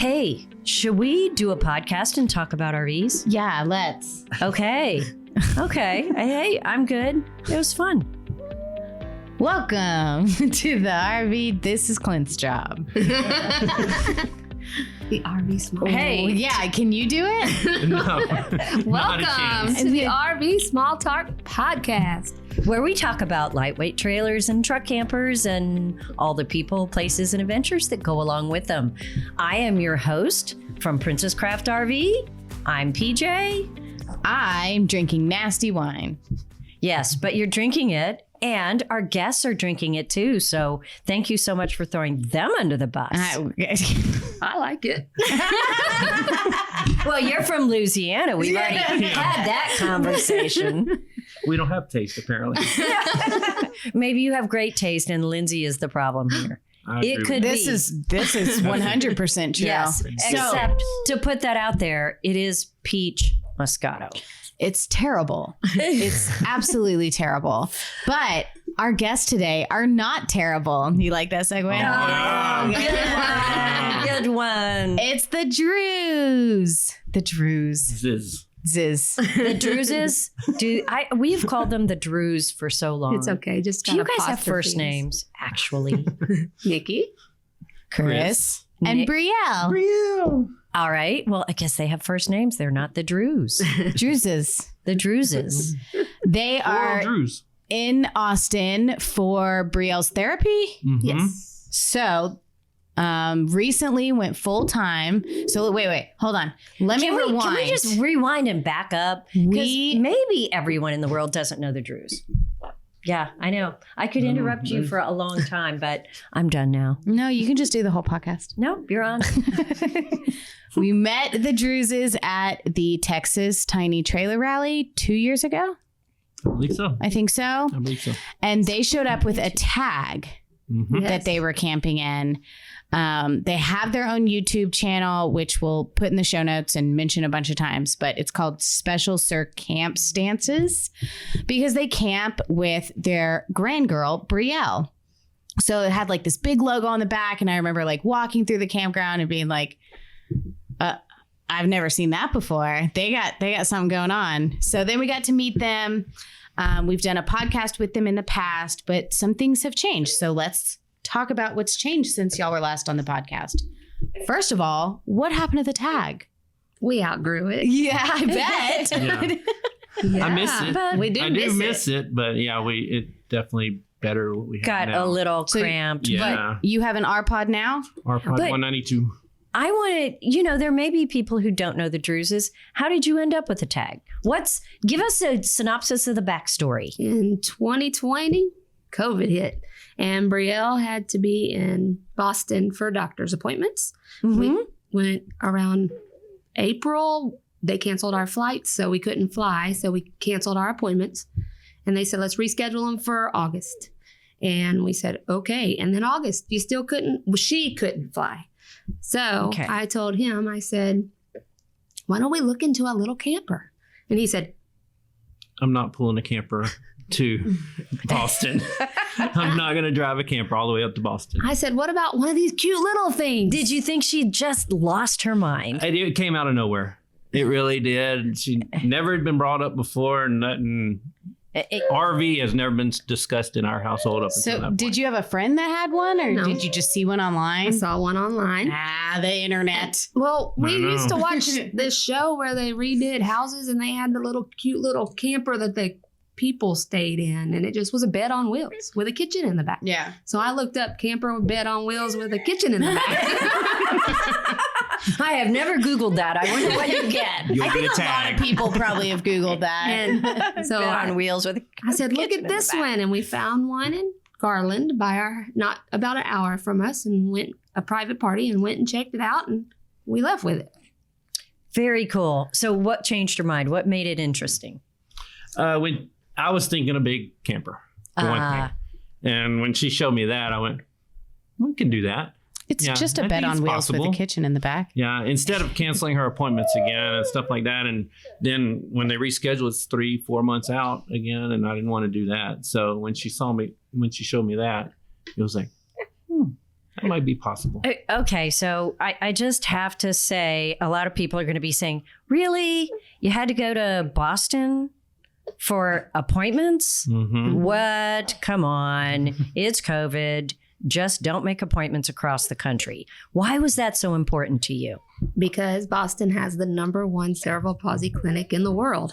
Hey, should we do a podcast and talk about RVs? Yeah, let's. Okay. Hey, I'm good. It was fun. Welcome to the RV. This is Clint's job. The RV Small. Hey. Yeah, can you do it? No. Welcome to the RV Small Talk podcast. Where we talk about lightweight trailers and truck campers and all the people, places, and adventures that go along with them. I am your host from Princess Craft RV. I'm PJ. I'm drinking nasty wine. Yes, but you're drinking it, and our guests are drinking it too. So thank you so much for throwing them under the bus. I like it. Well, you're from Louisiana. We've already had that conversation. We don't have taste, apparently. Maybe you have great taste, and Lindsay is the problem here. It could This be. is 100% true. Yes, except to put that out there, it is peach Moscato. It's terrible. It's absolutely terrible. But our guests today are not terrible. You like that segue? Good one. It's the Drews. The Drews. Ziz. The Drewses? We've called them the Drews for so long. It's okay. Just Do you guys have first names, actually? Nikki, Chris, and Nick. Brielle. All right. Well, I guess they have first names. They're not the Drews. Drewses. The Drewses. They are Drews. in Austin for Brielle's therapy. Mm-hmm. yes. So recently went full time. So wait, hold on. Let me rewind. Can we just rewind and back up? Because maybe everyone in the world doesn't know the Drews. Yeah, I know. I could interrupt you for a long time, but I'm done now. No, you can just do the whole podcast. Nope, you're on. We met the Drewses at the Texas Tiny Trailer Rally 2 years ago. I believe so. I think so. And they showed up with a tag Mm-hmm. that they were camping in. They have their own YouTube channel, which we'll put in the show notes and mention a bunch of times, but it's called Special CirCampStances because they camp with their grandgirl, Brielle. So it had like this big logo on the back. And I remember like walking through the campground and being like, I've never seen that before. They got something going on. So then we got to meet them. We've done a podcast with them in the past, but some things have changed. So let's talk about what's changed since y'all were last on the podcast. First of all, what happened to the tag? We outgrew it. Yeah, I bet. Yeah, I miss it. But we do I do miss it, but yeah, it definitely better what we have Got now. a little So- cramped. Yeah. But you have an R-Pod now? Our pod But- 192. I want to, there may be people who don't know the Drewses. How did you end up with the tag? Give us a synopsis of the backstory. In 2020, COVID hit, and Brielle had to be in Boston for doctor's appointments. We went around April. They canceled our flights, so we couldn't fly. So we canceled our appointments. And they said, let's reschedule them for August. And we said, okay. And then August, she couldn't fly. So Okay. I told him, I said, why don't we look into a little camper? And he said, I'm not pulling a camper to Boston. I'm not going to drive a camper all the way up to Boston. I said, what about one of these cute little things? Did you think she just lost her mind? It came out of nowhere. It really did. She never had been brought up before. Nothing. RV has never been discussed in our household up until So that point. did you have a friend that had one or No. did you just see one I online? saw one online. The internet. Well, we I know. used to watch this show where they redid houses and they had the cute little camper that the people stayed in. And it just was a bed on wheels with a kitchen in the back. Yeah. So I looked up camper with bed on wheels with a kitchen in the back. I have never Googled that. I wonder what you get. You'll I get think a a lot tag. of people probably have Googled that. And so Bed on I wheels with. said, look kitchen at in this the back. one. And we found one in Garland not about an hour from us, and went a private party and went and checked it out, and we left with it. Very cool. So what changed your mind? What made it interesting? When I was thinking a big camper, for one Ah. thing. And when she showed me that, I went, we can do that. It's Yeah, just a I bed think on it's wheels possible. with a kitchen in the back. Yeah, instead of canceling her appointments again and stuff like that. And then when they reschedule, it's 3-4 months out again. And I didn't want to do that. So when she showed me that, it was like, That might be possible. Okay, so I just have to say, a lot of people are going to be saying, really? You had to go to Boston for appointments? Mm-hmm. What? Come on. It's COVID. Just don't make appointments across the country. Why was that so important to you? Because Boston has the #1 cerebral palsy clinic in the world.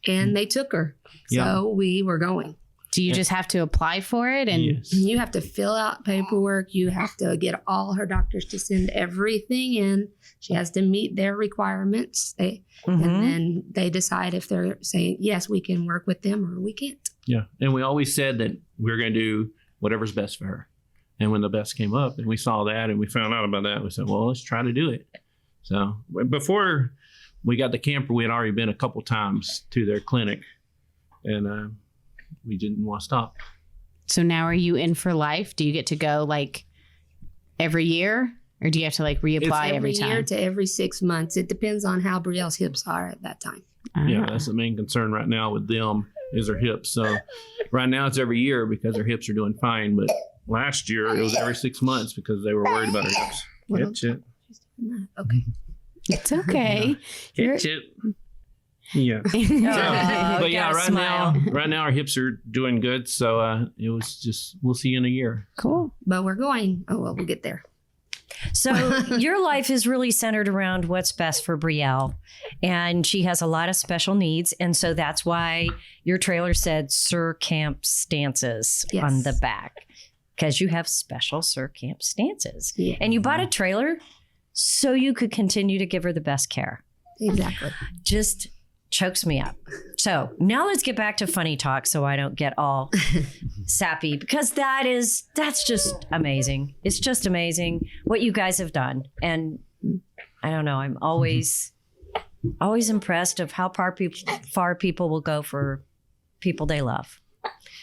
And they took her. So we were going. Do you just have to apply for it? And Yes. You have to fill out paperwork. You have to get all her doctors to send everything in. She has to meet their requirements. And then they decide if they're saying, yes, we can work with them or we can't. Yeah. And we always said that we're going to do whatever's best for her. And when the best came up and we saw that and we found out about that, we said, well, let's try to do it. So before we got the camper, we had already been a couple times to their clinic. And we didn't want to stop. so now are you in for life? Do you get to go like every year? Or do you have to like reapply every time? year to every 6 months. It depends on how Brielle's hips are at that time. Yeah, that's the main concern right now with them is their hips. So right now it's every year because their hips are doing fine. But last year it was every 6 months because they were worried about her hips. Well, Hit it. Okay. It's okay. Hit it. Yeah. But yeah, right now our hips are doing good. So it was just, we'll see you in a year. Cool. But we're going. Oh, well, we'll get there. So your life is really centered around what's best for Brielle. And she has a lot of special needs. And so that's why your trailer said CirCampStances on the back. Because you have special CirCampStances. Yeah. And you bought a trailer so you could continue to give her the best care. Exactly. Just chokes me up. So now let's get back to funny talk so I don't get all sappy, because that's just amazing. It's just amazing what you guys have done. And I don't know, I'm always impressed of how far people will go for people they love.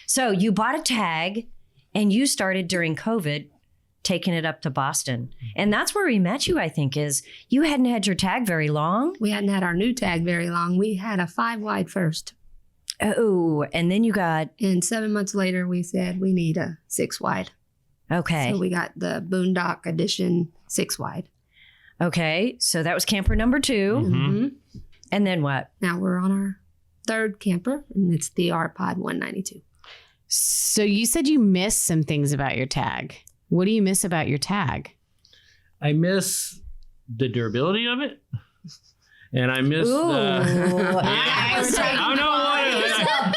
So you bought a tag and you started during COVID taking it up to Boston. And that's where we met you, I think, is you hadn't had your tag very long. We hadn't had our new tag very long. We had a 5-wide first. Oh, and then you got... And 7 months later, we said we need a 6-wide. Okay. So we got the Boondock Edition 6-wide. Okay. So that was camper number 2. Mm-hmm. And then what? Now we're on our 3rd camper, and it's the R-Pod 192. So you said you missed some things about your tag. What do you miss about your tag? I miss the durability of it. And I miss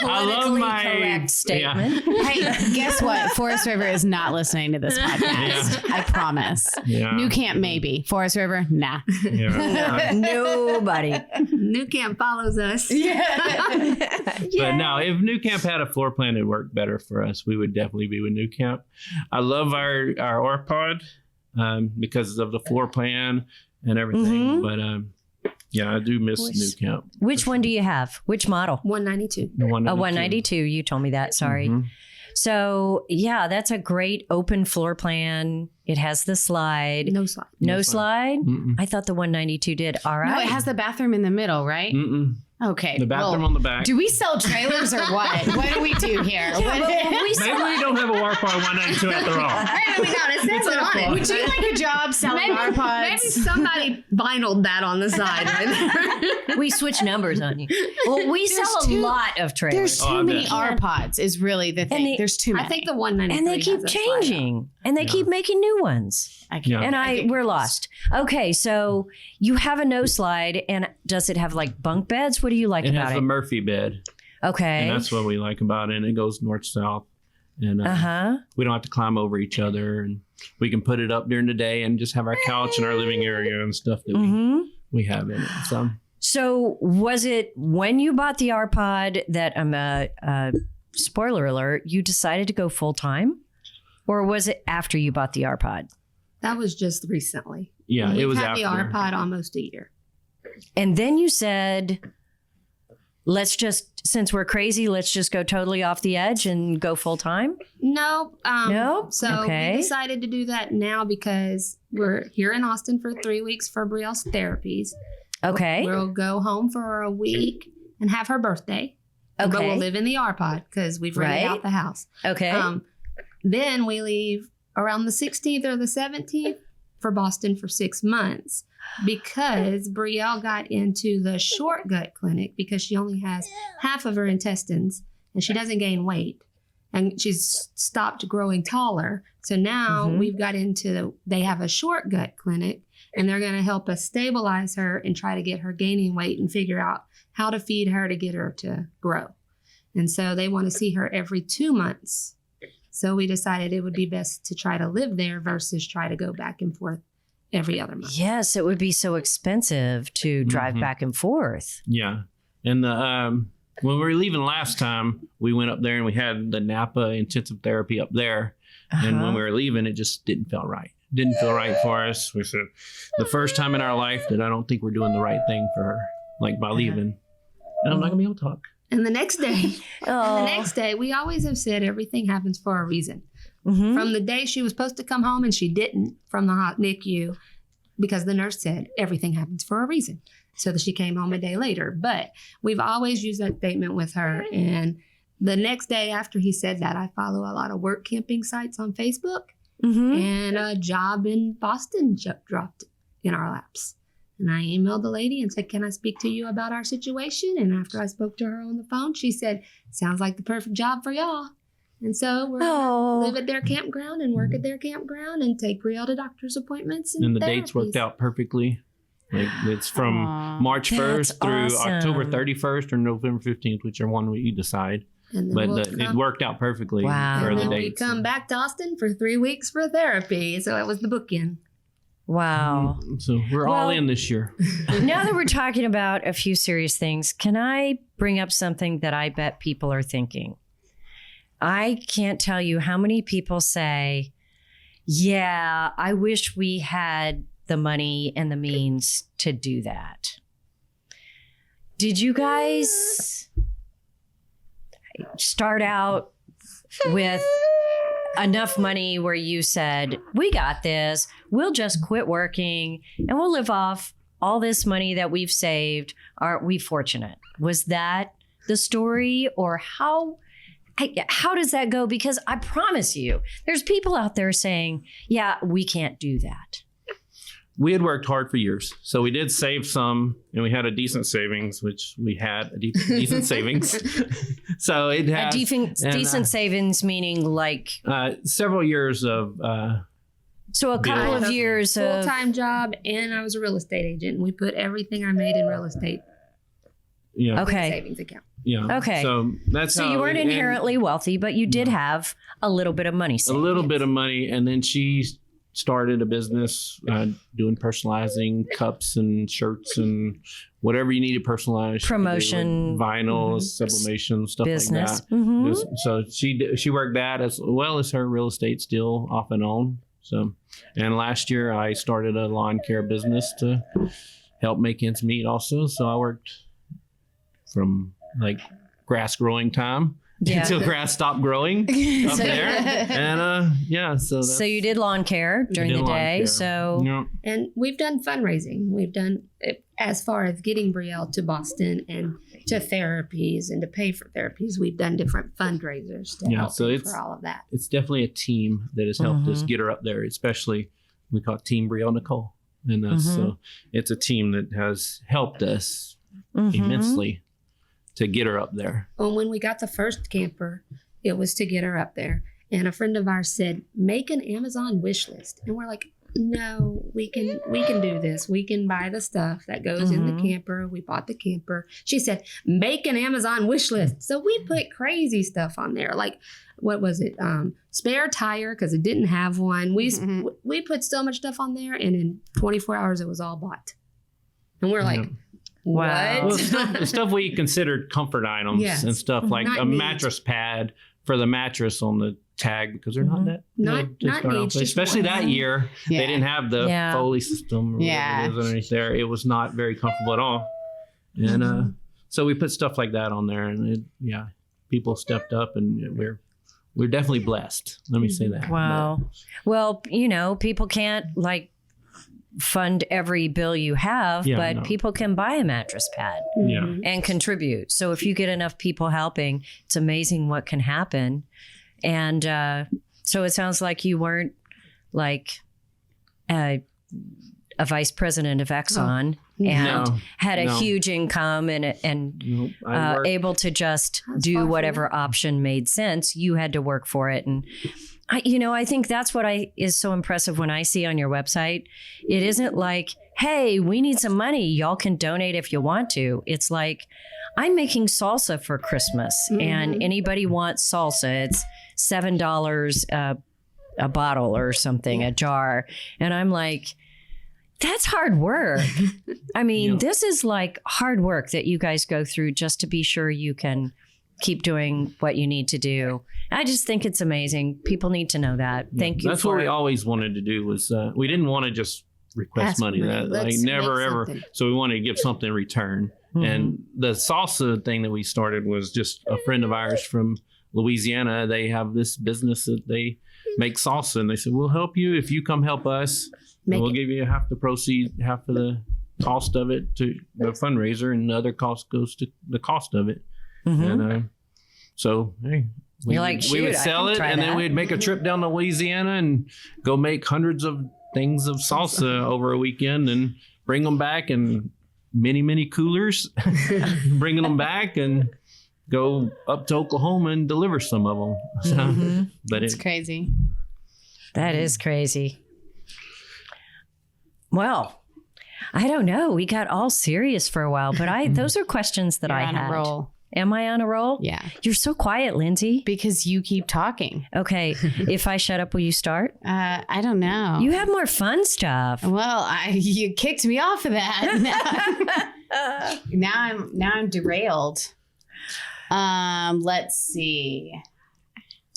I love my correct statement. Hey, guess what? Forest River is not listening to this podcast. I promise. New Camp maybe. Forest River, nah. Nobody. New Camp follows us. But no, if New Camp had a floor plan, it'd work better for us. We would definitely be with New Camp. I love our R-Pod because of the floor plan and everything. But yeah, I do miss New Camp. Which one do you have? Which model? 192. The 192. 192. You told me that. Sorry. So yeah, that's a great open floor plan. It has the slide. No slide. No slide? I thought the 192 did. All right. No, it has the bathroom in the middle, right? Okay. The bathroom on the back. Do we sell trailers or what? What do we do here? Maybe we don't have a R-Pod 192 after all. Maybe we don't. It says it on it. Would you like a job selling R-Pods? Maybe somebody vinyled that on the side right there. We switch numbers on you. Well, we sell a lot of trailers. There's too many R-Pods is really the thing. There's too many. I think the 193 and they keep changing. And they keep making new ones. We're lost. Okay, so you have a no slide, and does it have like bunk beds? What do you like about it? It has a Murphy bed. Okay. And that's what we like about it. And it goes north-south. And we don't have to climb over each other. And we can put it up during the day and just have our couch in our living area and stuff that we have in it. So was it when you bought the R-Pod that, spoiler alert, you decided to go full-time? Or was it after you bought the R-Pod? That was just recently. Yeah, it was after. We've had the R-Pod almost a year. And then you said, since we're crazy, let's just go totally off the edge and go full time? No. No? So we decided to do that now because we're here in Austin for 3 weeks for Brielle's therapies. Okay. We'll go home for a week and have her birthday. Okay. But we'll live in the R-Pod because we've rented out the house. Okay. Then we leave around the 16th or the 17th for Boston for 6 months because Brielle got into the short gut clinic because she only has half of her intestines and she doesn't gain weight. And she's stopped growing taller. So now we've got into, they have a short gut clinic and they're going to help us stabilize her and try to get her gaining weight and figure out how to feed her to get her to grow. And so they want to see her every 2 months. So we decided it would be best to try to live there versus try to go back and forth every other month. Yes, it would be so expensive to drive back and forth. Yeah. And when we were leaving last time, we went up there and we had the Napa intensive therapy up there. And when we were leaving, it just didn't feel right. Didn't feel right for us. We said the first time in our life that I don't think we're doing the right thing for her, like by leaving. And I'm not gonna be able to talk. And the next day, we always have said everything happens for a reason. From the day she was supposed to come home and she didn't from the NICU because the nurse said everything happens for a reason. So that she came home a day later. But we've always used that statement with her. And the next day after he said that, I follow a lot of work camping sites on Facebook. And a job in Boston dropped in our laps. And I emailed the lady and said, can I speak to you about our situation? And after I spoke to her on the phone, she said, sounds like the perfect job for y'all. And so we're going to live at their campground and work at their campground and take Brielle to doctor's appointments. And the dates worked out perfectly. Like it's from March 1st through October 31st or November 15th, whichever one you decide. But it worked out perfectly for and the then dates. we come back to Austin for 3 weeks for therapy. So that was the bookend. Wow. So we're all in this year. Now that we're talking about a few serious things, can I bring up something that I bet people are thinking? I can't tell you how many people say, yeah, I wish we had the money and the means to do that. Did you guys start out with enough money where you said, we got this, we'll just quit working and we'll live off all this money that we've saved? Aren't we fortunate? Was that the story, or how does that go? Because I promise you, there's people out there saying, yeah, we can't do that. We had worked hard for years. So we did save some, and we had a decent savings, which we had a decent savings. So it had a decent savings, meaning like several years of. So a couple of years of full-time job, and I was a real estate agent. And we put everything I made in real estate. Yeah. Okay. Savings account. Yeah. Okay. So that's so you weren't inherently wealthy, but you did have a little bit of money saved. A little bit of money, and then she started a business doing personalizing cups and shirts and whatever you needed personalized. Promotion, vinyl, sublimation, stuff business. like that. So she worked that as well as her real estate still off and on. So, and last year I started a lawn care business to help make ends meet also. So I worked from like grass growing time until grass stopped growing up there. And so you did lawn care during the day. And we've done fundraising. We've done as far as getting Brielle to Boston and to therapies and to pay for therapies. We've done different fundraisers to help for all of that. It's definitely a team that has helped us get her up there, especially we call it Team Brielle Nicole. And so it's a team that has helped us immensely to get her up there. Well, when we got the first camper, it was to get her up there. And a friend of ours said, make an Amazon wish list. And we're like, no, we can do this. We can buy the stuff that goes in the camper. We bought the camper. She said, make an Amazon wish list. So we put crazy stuff on there. Like, what was it? Spare tire, because it didn't have one. We put so much stuff on there, and in 24 hours, it was all bought. And we're like, wow. Well, stuff we considered comfort items and stuff like a mattress pad for the mattress on the tag, because they're not that especially that year they didn't have the Foley system or whatever it is underneath there. It was not very comfortable at all. And so we put stuff like that on there, and people stepped up, and we're definitely blessed. Let me say that. Wow. Well, people can't fund every bill you have, but people can buy a mattress pad and contribute. So if you get enough people helping, it's amazing what can happen. And so it sounds like you weren't like a vice president of Exxon and had a huge income and Nope, I worked. able to just do far from whatever option made sense. You had to work for it. And I think that's what is so impressive when I see on your website. It isn't like, hey, we need some money. Y'all can donate if you want to. It's like, I'm making salsa for Christmas and anybody wants salsa. It's $7 a bottle or something, a jar. And I'm like, that's hard work. I mean, this is like hard work that you guys go through just to be sure you can keep doing what you need to do. I just think it's amazing. People need to know that. Thank you. That's what we always wanted to do was we didn't want to just request Ask money. money. That Let's like never make ever. something. So we wanted to give something in return. And the salsa thing that we started was just a friend of ours from Louisiana. They have this business that they make salsa, and they said, we'll help you if you come help us. Make We'll it. give you half the proceed, half of the cost of it to the fundraiser, and the other cost goes to the cost of it. And so, hey, You're like, we would "Shoot, I sell can it, try and then that." we'd make a trip down to Louisiana and go make hundreds of things of salsa over a weekend and bring them back in many coolers, bringing them back and go up to Oklahoma and deliver some of them. So, but It's crazy. That is crazy. Well, I don't know. We got all serious for a while, but those are questions that You're I on had. a roll. Am I on a roll? Yeah. You're so quiet, Lindsay. Because you keep talking. Okay. If I shut up, will you start? I don't know. You have more fun stuff. Well, you kicked me off of that. now I'm derailed. Let's see.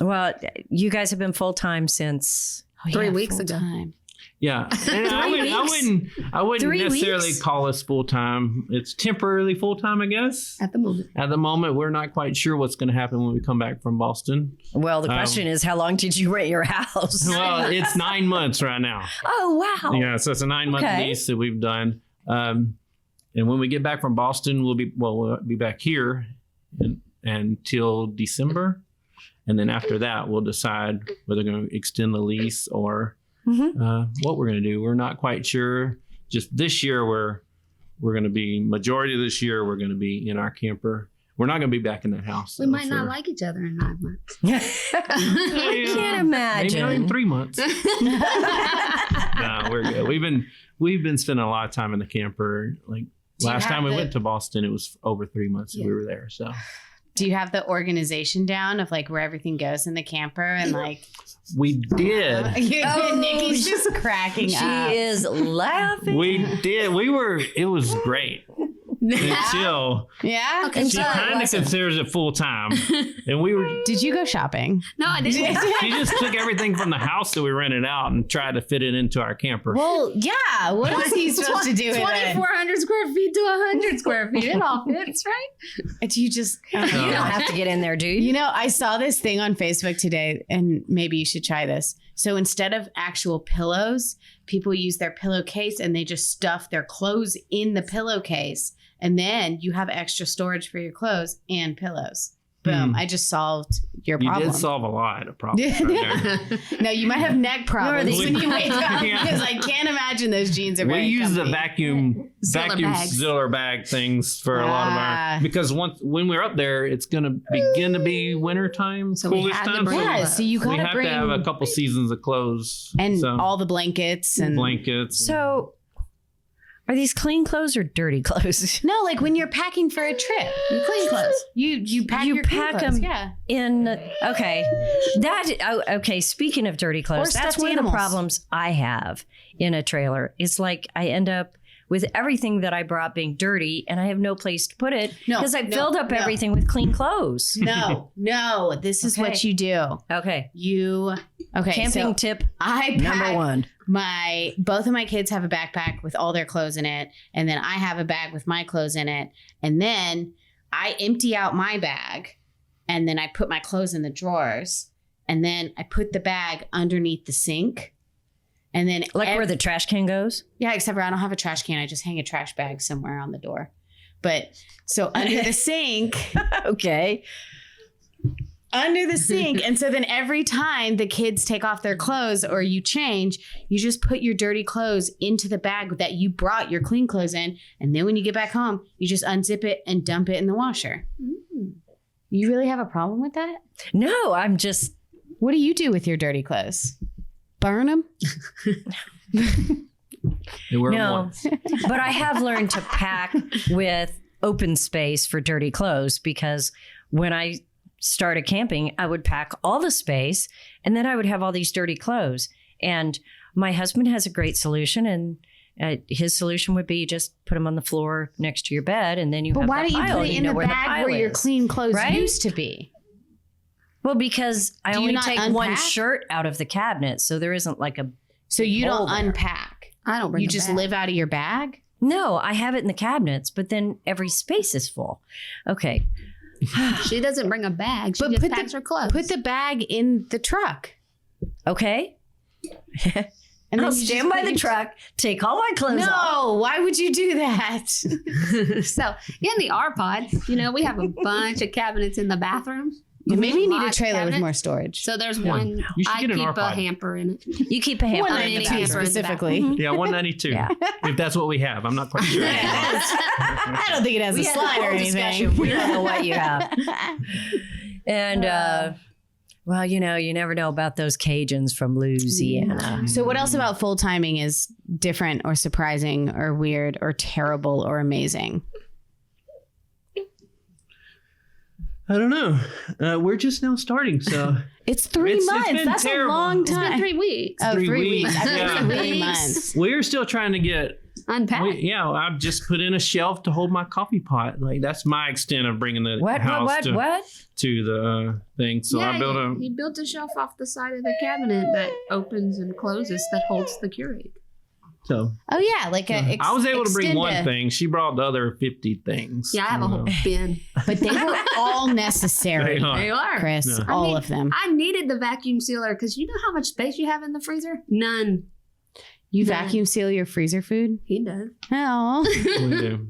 Well, you guys have been full time since 3 weeks ago. full-time. yeah, and I wouldn't 3 necessarily weeks? call us full time. It's temporarily full time, I guess. At the moment. At the moment, we're not quite sure what's going to happen when we come back from Boston. Well, the question is, how long did you rent your house? Well, it's 9 months right now. Oh, wow. Yeah, so it's a 9-month Okay. lease that we've done. And when we get back from Boston, we'll be back here until December. And then after that, we'll decide whether we're going to extend the lease or what we're going to do. We're not quite sure. Just this year, we're going to be, majority of this year, we're going to be in our camper. We're not going to be back in that house. We though, might not for- like each other in 9 months. I can't imagine. Maybe not in 3 months. No, we're good. We've been spending a lot of time in the camper. Like Do you last have time we the- went to Boston, it was over 3 months that we were there. So Do you have the organization down of like where everything goes in the camper and like we did. Nikki's just cracking up. She is laughing. We did. It was great. Until Yeah. Okay. she kind of considers it full time. And we were, Did you go shopping? No, I didn't. she just took everything from the house that we rented out and tried to fit it into our camper. Well, yeah. What else are you supposed to do with it? 2,400 square feet to 100 square feet. It all fits, right? Do you just? You don't have to get in there, do you? You know, I saw this thing on Facebook today, and maybe you should try this. So instead of actual pillows, people use their pillowcase and they just stuff their clothes in the pillowcase. And then you have extra storage for your clothes and pillows. Boom. I just solved your You problem. did solve a lot of problems right there. Now you might have neck problems these- when you wake up Yeah. because I can't imagine those jeans are We very use the comfy. vacuum bags. ziller bag things for a lot of Ah. our, because when we're up there, it's going to begin to be winter time, So we coolish had to time. bring- Yeah, so you we gotta have bring to have a couple seasons of clothes and so, all the blankets and blankets. So, are these clean clothes or dirty clothes? no, like when you're packing for a trip, You clean clothes. you pack You your clean pack clothes. 'em Yeah. Okay. Speaking of dirty Or clothes, that's stuffed one animals. of the problems I have in a trailer. It's like I end up with everything that I brought being dirty, and I have no place to put it No, because I no, filled up no. everything with clean clothes. No, this is what Okay. you do. Okay, Camping camping tip I number pack one. both of my kids have a backpack with all their clothes in it, and then I have a bag with my clothes in it, and then I empty out my bag, and then I put my clothes in the drawers, and then I put the bag underneath the sink, and then Like where the trash can goes. yeah, except for I don't have a trash can. I just hang a trash bag somewhere on the door. But so under the sink, Okay. under the sink. And so then every time the kids take off their clothes or you change, you just put your dirty clothes into the bag that you brought your clean clothes in. And then when you get back home, you just unzip it and dump it in the washer. You really have a problem with that? No, I'm just. What do you do with your dirty clothes? Burn them? They wear them No, once. but I have learned to pack with open space for dirty clothes, because when I started camping, I would pack all the space and then I would have all these dirty clothes. And my husband has a great solution, and his solution would be just put them on the floor next to your bed, and then you But have why the don't you pile, put it and in know the where bag pile where your is. clean clothes Right? used to be? Well, because I Do you only not take one unpack? shirt out of the cabinet, so there isn't like a. So you Bowl don't there. unpack. I don't bring You a just bag. live out of your bag? No, I have it in the cabinets, but then every space is full. Okay. She doesn't bring a bag. She But just put packs her clothes. Put the bag in the truck. Okay. And I'll then you stand just by put the your- truck, take all my clothes off. No, why would you do that? So in the R pod, we have a bunch of cabinets in the bathroom. Maybe you need a Lot trailer with cabinet. more storage. So there's Yeah. one. You should I get an keep R a pod. hamper in it. You keep a hamper in the 192 bathroom. specifically. Yeah, 192. Yeah. If that's what we have. I'm not quite sure. I don't think it has We a had slide a or whole anything. discussion. We don't know what you have. And, well, you never know about those Cajuns from Louisiana. So what else about full timing is different or surprising or weird or terrible or amazing? I don't know. We're just now starting, so It's 3 It's months. been That's terrible. a long It's been time. 3 weeks. Oh, 3 3 weeks. weeks. I thought you said Yeah. 3 months. we're still trying to get. Unpack. I've just put in a shelf to hold my coffee pot. Like that's my extent of bringing the What house to the the thing. So I built a. he built a shelf off the side of the cabinet that opens and closes that holds the Keurig. So Oh yeah, like a. I was able to bring one extend a- thing. She brought the other 50 things. Yeah, I have a whole bin. but they were all necessary, They are. They are. Chris. Yeah. I All mean, of them. I needed the vacuum sealer because you know how much space you have in the freezer? None. You Yeah. vacuum seal your freezer food? He does. Oh. We do.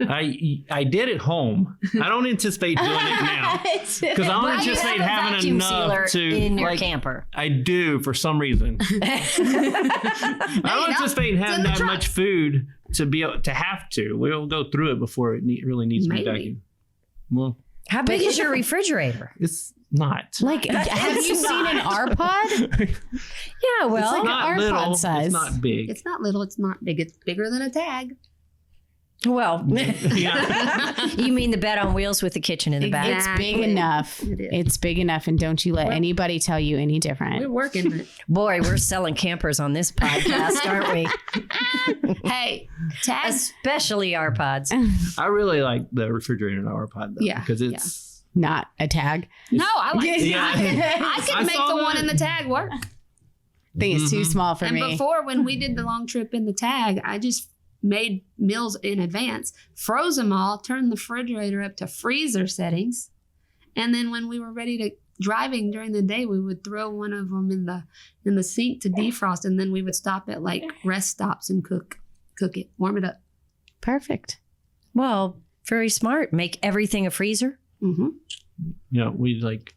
I did at home. I don't anticipate doing it now because I don't Well, you anticipate have a having vacuum sealer enough to in your like, camper. I do for some reason. I don't anticipate in having the that truck. much food to be able to have to. We'll go through it before it really needs to be Maybe. vacuumed. Well, How big is your refrigerator? it's not. Like, have you seen an R pod? Yeah, well, like It's not an little. iPod size. It's not big. It's not little, it's not big. It's bigger than a tag. well, Yeah. you mean the bed on wheels with the kitchen in the back? It's big Exactly. enough. It is. It's big enough, and don't you let Well- anybody tell you any We're different. working it. Boy, we're selling campers on this podcast, aren't we? Hey, tags. Especially our pods. I really like the refrigerator in our pod though. Yeah, Because it's Not a tag. No, I like it. Yeah. I could I make saw the one that. in the tag work. I think it's too small for And me. before, when we did the long trip in the tag, I just made meals in advance, froze them all, turned the refrigerator up to freezer settings, and then when we were ready to driving during the day, we would throw one of them in the sink to defrost, and then we would stop at like rest stops and cook it, warm it up. Perfect. Well, very smart. Make everything a freezer. Mm-hmm. we like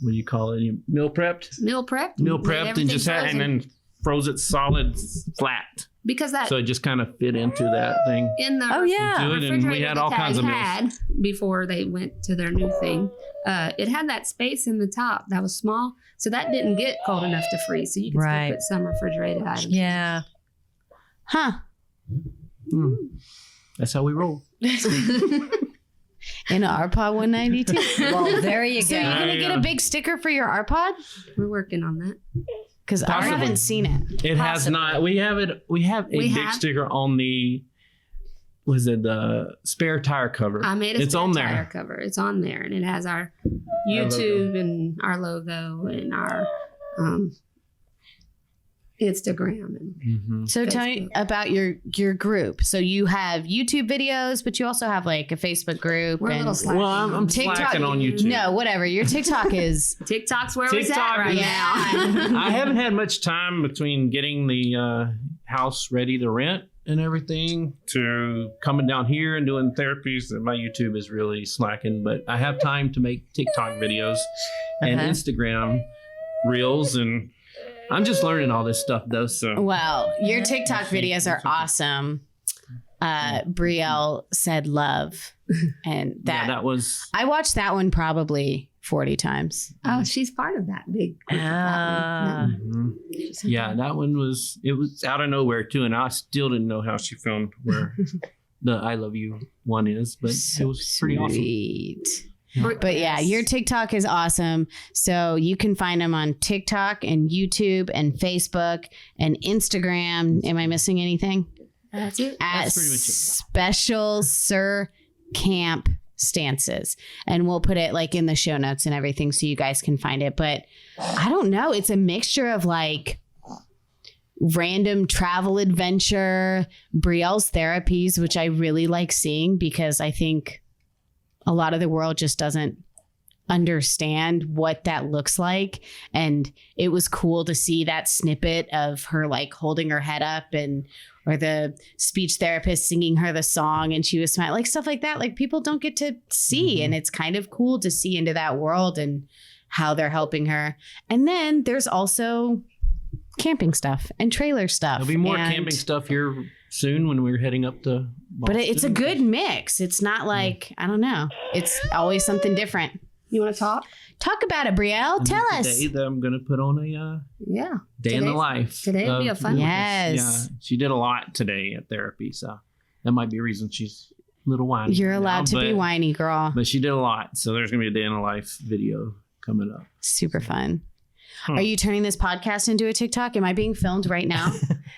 what do you call it? You meal prepped? Meal prepped. Meal made prepped and everything just had and frozen. then froze it solid flat. because that So it just kind of fit into that thing. in the Oh, yeah. Into it, and we refrigerator had the all tag kinds of meals. had before they went to their new thing. It had that space in the top that was small, so that didn't get cold enough to freeze. So you could Right. still put some refrigerated items. Yeah. Huh. Hmm. That's how we roll. In an R pod 192. Well, there you So go. you're gonna get a big sticker for your R pod? We're working on that. Because I Possibly. haven't seen it. It has not. We have it. We have a We big have- sticker on the. Was it the spare tire cover? I made a It's spare on tire there. cover. It's on there, and it has our logo. YouTube and our logo and our Instagram. And Mm-hmm. So tell me Facebook. about your group. So you have YouTube videos, but you also have like a Facebook group. we're a and little slacking. Well, I'm on TikTok- slacking on YouTube. No, whatever. Your TikTok is TikTok's where we're TikTok at right is- now. I haven't had much time between getting the house ready to rent and everything to coming down here and doing therapies, and my YouTube is really slacking, but I have time to make TikTok videos and Instagram reels, and I'm just learning all this stuff though. So Well, your TikTok videos are awesome. Brielle said love, and that was. I watched that one probably 40 times. Oh, she's part of that big group. Yeah, that one was. It was out of nowhere too, and I still didn't know how she found where the "I love you" one is, but it was pretty awesome. But yeah, your TikTok is awesome. So you can find them on TikTok and YouTube and Facebook and Instagram. Am I missing anything? That's it. At That's pretty much it. Special CirCampStances. And we'll put it like in the show notes and everything so you guys can find it. But I don't know. It's a mixture of like random travel adventure, Brielle's therapies, which I really like seeing because I think a lot of the world just doesn't understand what that looks like. And it was cool to see that snippet of her like holding her head up or the speech therapist singing her the song and she was smiling, like stuff like that. Like people don't get to see. And it's kind of cool to see into that world and how they're helping her. And then there's also camping stuff and trailer stuff. There'll be more camping stuff here soon when we're heading up to Boston. But it's a good mix. It's not like, I don't know. It's always something different. You want to talk? Talk about it, Brielle. Tell us. Today that I'm going to put on a day in the life. Today will be a fun one. Yes. Yeah, she did a lot today at therapy, so that might be a reason she's a little whiny. You're right allowed now, to be whiny, girl. But she did a lot, so there's going to be a day in the life video coming up. Super fun. Are you turning this podcast into a TikTok? Am I being filmed right now?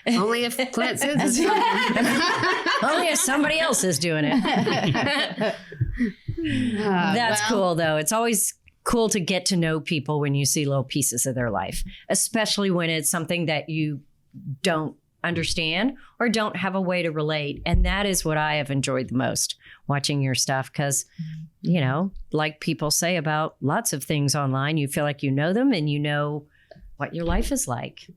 Only if Clint says it's Only if somebody else is doing it. That's cool, though. It's always cool to get to know people when you see little pieces of their life, especially when it's something that you don't understand or don't have a way to relate. And that is what I have enjoyed the most, watching your stuff, because, you know, like people say about lots of things online, you feel like you know them and you know what your life is like.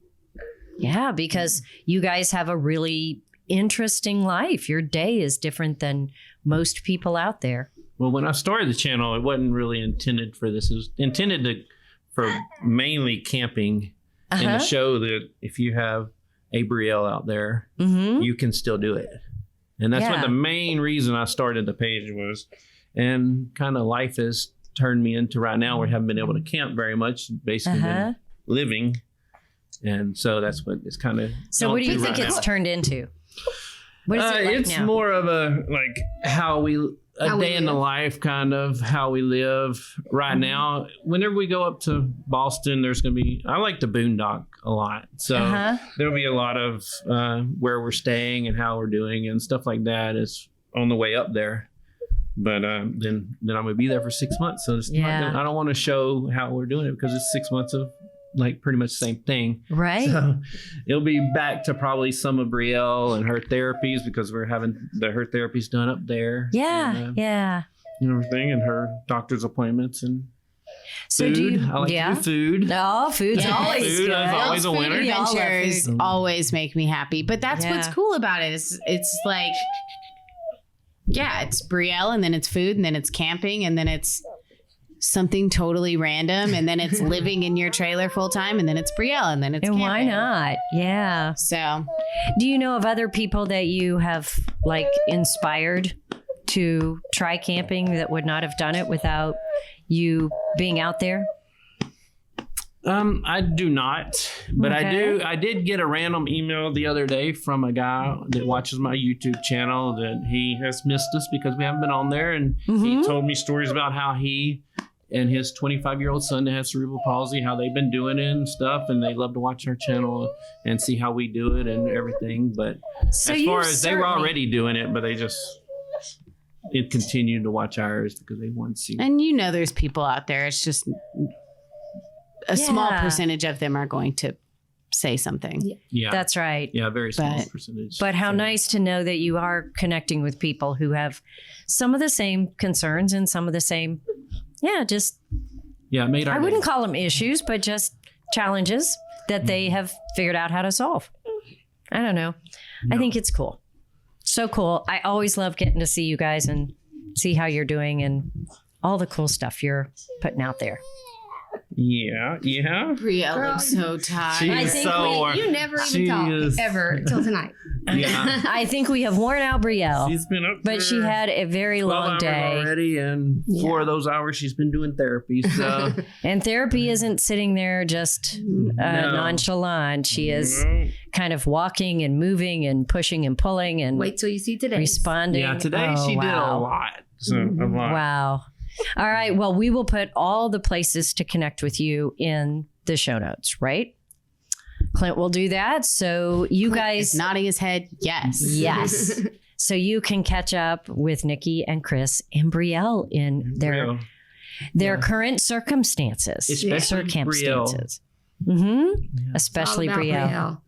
Yeah, because you guys have a really interesting life. Your day is different than most people out there. Well, when I started the channel, it wasn't really intended for this. It was intended for mainly camping and to show that if you have a Brielle out there, you can still do it. And that's what the main reason I started the page was. And kind of life has turned me into right now. We haven't been able to camp very much, basically been living. And so that's what it's kind of. So what do you think it's turned into? What is it like it's now? more of a like how we day in the life, kind of how we live right now. Whenever we go up to Boston, there's going to be, I like to boondock a lot. So there'll be a lot of where we're staying and how we're doing and stuff like that is on the way up there. But then I'm going to be there for 6 months. So it's not, I don't want to show how we're doing it because it's 6 months of like pretty much the same thing. Right. So it'll be back to probably some of Brielle and her therapies because we're having her therapies done up there. Yeah. And, yeah. and everything and her doctor's appointments and So food. do you, I like to do food. No, food's always Food good. is always a winner. We all love Adventures food. always make me happy. But that's what's cool about it. It's like, yeah, it's Brielle and then it's food and then it's camping and then it's something totally random and then it's living in your trailer full time and then it's Brielle and then it's And camping. why not? Yeah. So Do you know of other people that you have like inspired to try camping that would not have done it without you being out there? I do not, but Okay. I did get a random email the other day from a guy that watches my YouTube channel that he has missed us because we haven't been on there. And he told me stories about how he and his 25-year-old son that has cerebral palsy, how they've been doing it and stuff. And they love to watch our channel and see how we do it and everything. But So as you far as they were certainly- already doing it, but it continued to watch ours because they want to see. and you know there's people out there. It's just a small Yeah. percentage of them are going to say something. Yeah. That's right. Yeah, very small But- percentage. But how So, nice to know that you are connecting with people who have some of the same concerns and some of the same, just, Yeah, it made our I wouldn't day. call them issues, but just challenges that they have figured out how to solve. I don't know. I think it's cool. So cool. I always love getting to see you guys and see how you're doing and all the cool stuff you're putting out there. Yeah. Brielle looks so tired. I think You never even talked ever until tonight. Yeah. I think we have worn out Brielle. She's been up But for she had a very 12 long hours day. already, and 4 of those hours she's been doing therapy. So And therapy isn't sitting there just nonchalant. She is kind of walking and moving and pushing and pulling and Wait till you see today. responding. yeah, today Oh, she did a wow. lot. So a lot. Wow. All right. Well, we will put all the places to connect with you in the show notes, right? Clint will do that. So you guys, nodding his head, yes. yes. So you can catch up with Nikki and Chris and Brielle in their current circumstances. Especially circumstances. Mm-hmm. Especially All about Brielle.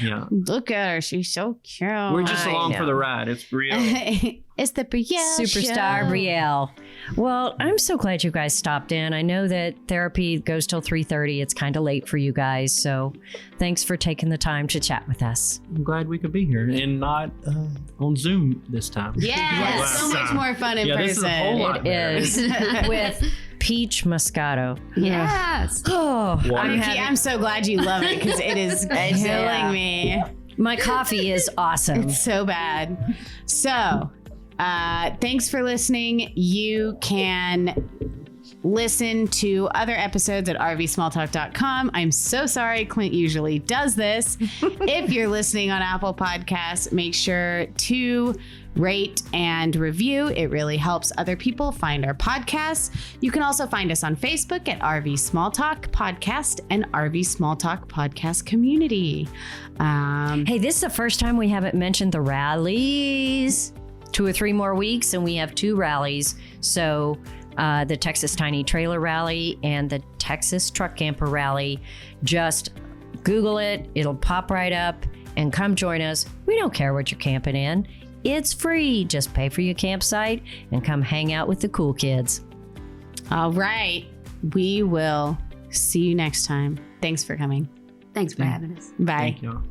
Yeah. Look at her. She's so cute. We're just I along know. for the ride. It's Brielle. It's the Brielle Superstar show. Brielle. Well, I'm so glad you guys stopped in. I know that therapy goes till 3:30. It's kind of late for you guys. So thanks for taking the time to chat with us. I'm glad we could be here and not on Zoom this time. Yeah, Like so last much time. more fun in Yeah, person. this is a whole lot It better. is with peach Moscato. Yes. Oh, Water. Nikki, I'm so glad you love it because it is killing me. my coffee is awesome. It's so bad. So, thanks for listening. You can listen to other episodes at rvsmalltalk.com. I'm so sorry. Clint usually does this. If you're listening on Apple Podcasts, make sure to rate and review. It really helps other people find our podcasts. You can also find us on Facebook at RV Small Talk Podcast and RV Small Talk Podcast Community. Hey, this is the first time we haven't mentioned the rallies. 2 or 3 more weeks, and we have 2 rallies. So the Texas Tiny Trailer Rally and the Texas Truck Camper Rally. Just Google it. It'll pop right up and come join us. We don't care what you're camping in. It's free. Just pay for your campsite and come hang out with the cool kids. All right. We will see you next time. Thanks for coming. Thanks for having us. Bye. Thank y'all.